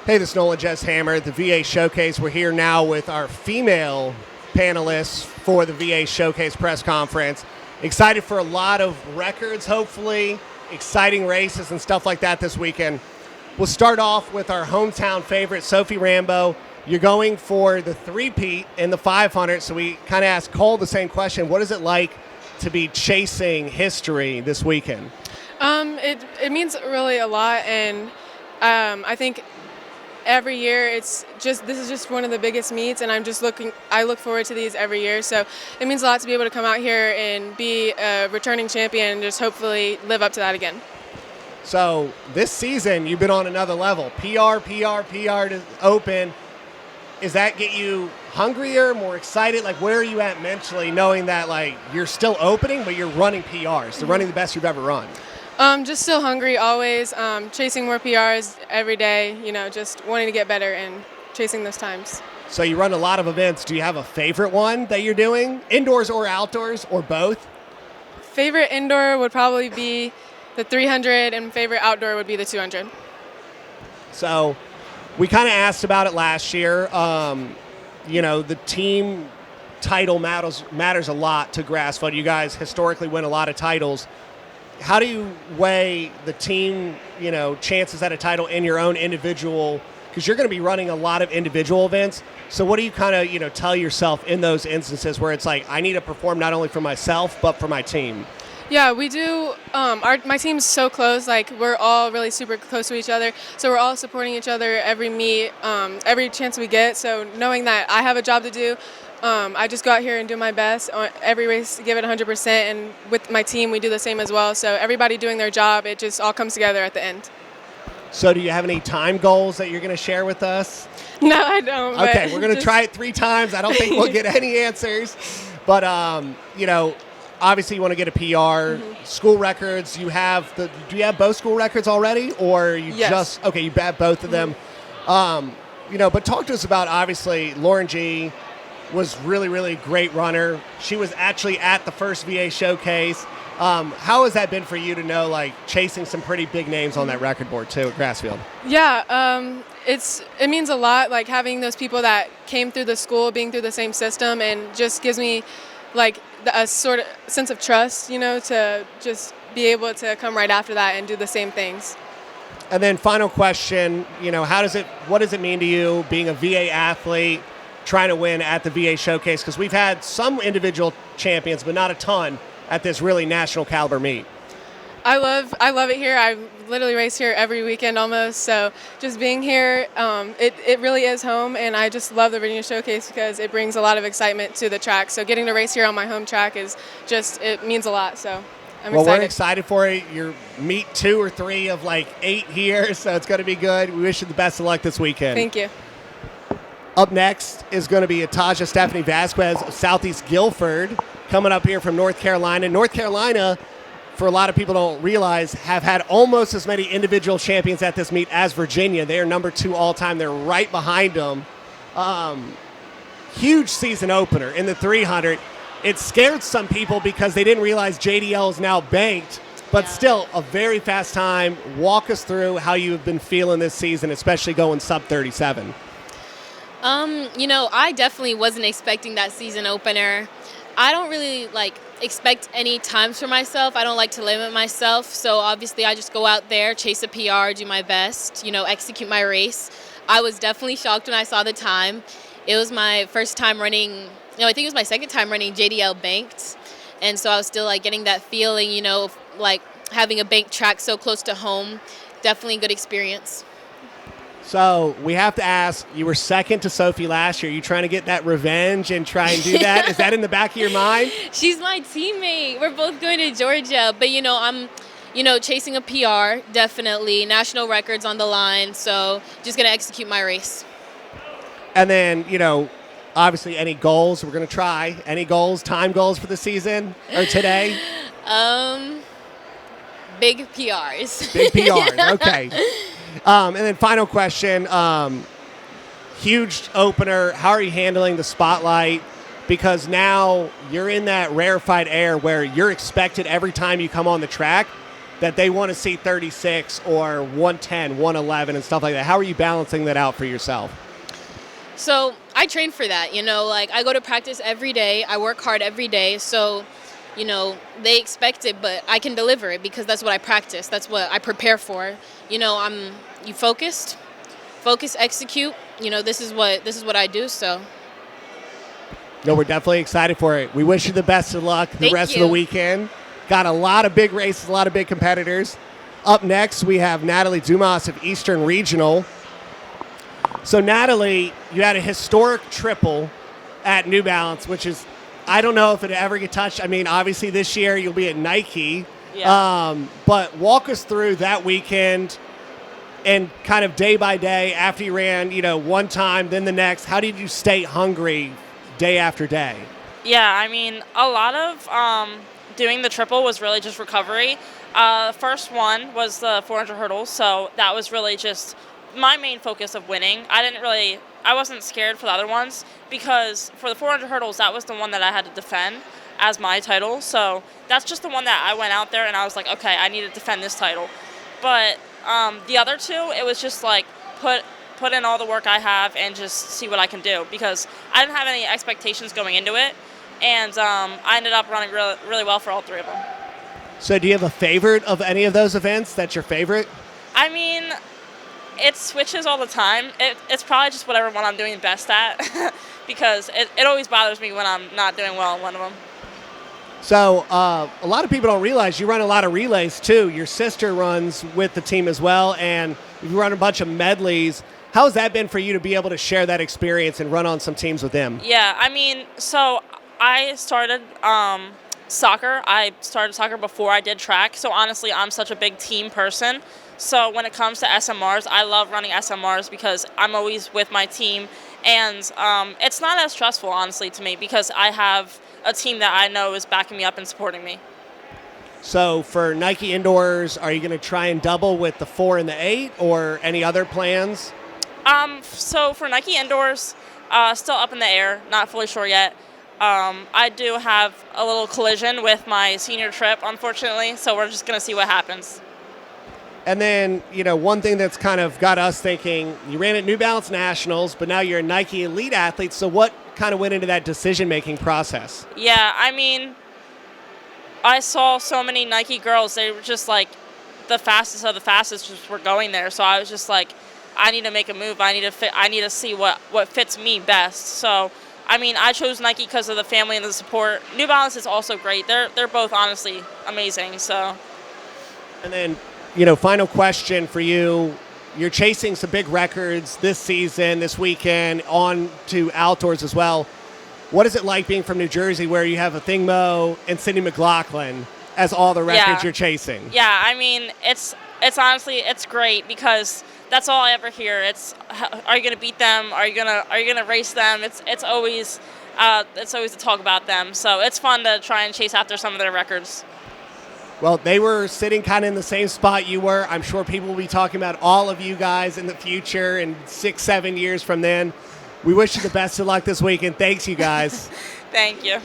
Hey, this is Nolan Jess Hammer at the VA Showcase. We're here now with our female panelists for the VA Showcase press conference. Excited for a lot of records, hopefully, exciting races and stuff like that this weekend. We'll start off with our hometown favorite, Sophie Rambo. You're going for the three-peat in the 500, so we kind of asked Cole the same question. What is it like to be chasing history this weekend? It means really a lot, and I think every year this is just one of the biggest meets, and I look forward to these every year. So it means a lot to be able to come out here and be a returning champion and just hopefully live up to that again. So this season, you've been on another level. PR to open. Does that get you hungrier, more excited? Like, where are you at mentally knowing that, like, you're still opening, but you're running PRs, so running the best you've ever run? Just still hungry always, chasing more PRs every day, just wanting to get better and chasing those times. So you run a lot of events. Do you have a favorite one that you're doing, indoors or outdoors or both? Favorite indoor would probably be the 300, and favorite outdoor would be the 200. So we kind of asked about it last year. The team title matters a lot to Grassfield. You guys historically win a lot of titles. How do you weigh the team, chances at a title in your own individual? Because you're going to be running a lot of individual events. So what do you kind of, tell yourself in those instances where it's like, I need to perform not only for myself, but for my team? Yeah, we do. My team's so close. Like, we're all really super close to each other. So we're all supporting each other every meet, every chance we get. So knowing that I have a job to do, I just go out here and do my best on every race, give it 100%. And with my team, we do the same as well. So everybody doing their job, it just all comes together at the end. So do you have any time goals that you're going to share with us? No, I don't. Okay, we're going to try it 3 times. I don't think we'll get any answers. But, obviously you want to get a PR. Mm-hmm. School records, do you have both school records already? Or you Yes. You have both of them. But talk to us about, obviously, Lauren G. was really, really great runner. She was actually at the first VA Showcase. How has that been for you to know, like, chasing some pretty big names on that record board, too, at Grassfield? Yeah, it means a lot, like, having those people that came through the school, being through the same system, and just gives me, like, a sort of sense of trust, to just be able to come right after that and do the same things. And then final question, what does it mean to you being a VA athlete, trying to win at the VA Showcase? Because we've had some individual champions, but not a ton at this really national caliber meet. I love it here. I literally race here every weekend almost. So just being here, it really is home, and I just love the Virginia Showcase because it brings a lot of excitement to the track. So getting to race here on my home track it means a lot. So I'm excited. Well, we're excited for it. You're meet 2 or 3 of like 8 here, so it's going to be good. We wish you the best of luck this weekend. Thank you. Up next is going to be Ataja Stephane-Vazquez of Southeast Guilford, coming up here from North Carolina. North Carolina, for a lot of people don't realize, have had almost as many individual champions at this meet as Virginia. They are number 2 all-time. They're right behind them. Huge season opener in the 300. It scared some people because they didn't realize JDL is now banked, but still a very fast time. Walk us through how you've been feeling this season, especially going sub-37. I definitely wasn't expecting that season opener. I don't really, expect any times for myself. I don't like to limit myself. So, obviously, I just go out there, chase a PR, do my best, execute my race. I was definitely shocked when I saw the time. It was my first time running, I think it was my second time running JDL banked. And so I was still, getting that feeling, having a banked track so close to home. Definitely a good experience. So we have to ask, you were second to Sophie last year. Are you trying to get that revenge and try and do that? Is that in the back of your mind? She's my teammate. We're both going to Georgia. But, I'm, chasing a PR, definitely. National records on the line. So just going to execute my race. And then, obviously any goals? We're going to try. Any goals, time goals for the season or today? Big PRs. Big PRs, okay. And then final question, huge opener. How are you handling the spotlight? Because now you're in that rarefied air where you're expected every time you come on the track that they want to see 36 or 110, 111 and stuff like that. How are you balancing that out for yourself? So I train for that, like I go to practice every day. I work hard every day. So, they expect it, but I can deliver it because that's what I practice. That's what I prepare for. You focus, execute. This is what I do. So. No, we're definitely excited for it. We wish you the best of luck the rest of the weekend. Got a lot of big races, a lot of big competitors. Up next, we have Natalie Dumas of Eastern Regional. So, Natalie, you had a historic triple at New Balance, which is, I don't know if it ever get touched. I mean, obviously this year you'll be at Nike. Yeah. But walk us through that weekend and kind of day by day after you ran, one time, then the next. How did you stay hungry day after day? Yeah, I mean, a lot of doing the triple was really just recovery. First one was the 400 hurdles, so that was really just my main focus of winning. I wasn't scared for the other ones because for the 400 hurdles, that was the one that I had to defend as my title. So that's just the one that I went out there and I was like, okay, I need to defend this title. But the other two, it was just like put in all the work I have and just see what I can do because I didn't have any expectations going into it. And I ended up running really, really well for all three of them. So do you have a favorite of any of those events that's your favorite? I mean, it switches all the time. It's probably just whatever one I'm doing best at because it always bothers me when I'm not doing well in one of them. So a lot of people don't realize you run a lot of relays too. Your sister runs with the team as well, and you run a bunch of medleys. How has that been for you to be able to share that experience and run on some teams with them? Yeah, I mean, so I started soccer. I started soccer before I did track. So honestly, I'm such a big team person. So when it comes to SMRs, I love running SMRs because I'm always with my team. And it's not as stressful, honestly, to me because I have a team that I know is backing me up and supporting me. So for Nike Indoors, are you going to try and double with the 4 and the 8 or any other plans? So for Nike Indoors, still up in the air, not fully sure yet. I do have a little collision with my senior trip, unfortunately, so we're just going to see what happens. And then, one thing that's kind of got us thinking, you ran at New Balance Nationals, but now you're a Nike Elite athlete, so what kind of went into that decision-making process? Yeah, I mean, I saw so many Nike girls, they were just like the fastest of the fastest just were going there, so I was just like, I need to make a move, I need to see what fits me best. So I mean, I chose Nike because of the family and the support. New Balance is also great. They're both honestly amazing. So. And then, final question for you. You're chasing some big records this season, this weekend, on to outdoors as well. What is it like being from New Jersey where you have a Thingmo and Sydney McLaughlin as all the records you're chasing? Yeah, I mean, it's honestly, it's great because that's all I ever hear. Are you going to beat them? Are you going to race them? It's always to talk about them. So it's fun to try and chase after some of their records. Well, they were sitting kind of in the same spot you were. I'm sure people will be talking about all of you guys in the future and 6-7 years from then. We wish you the best of luck this weekend. Thanks, you guys. Thank you.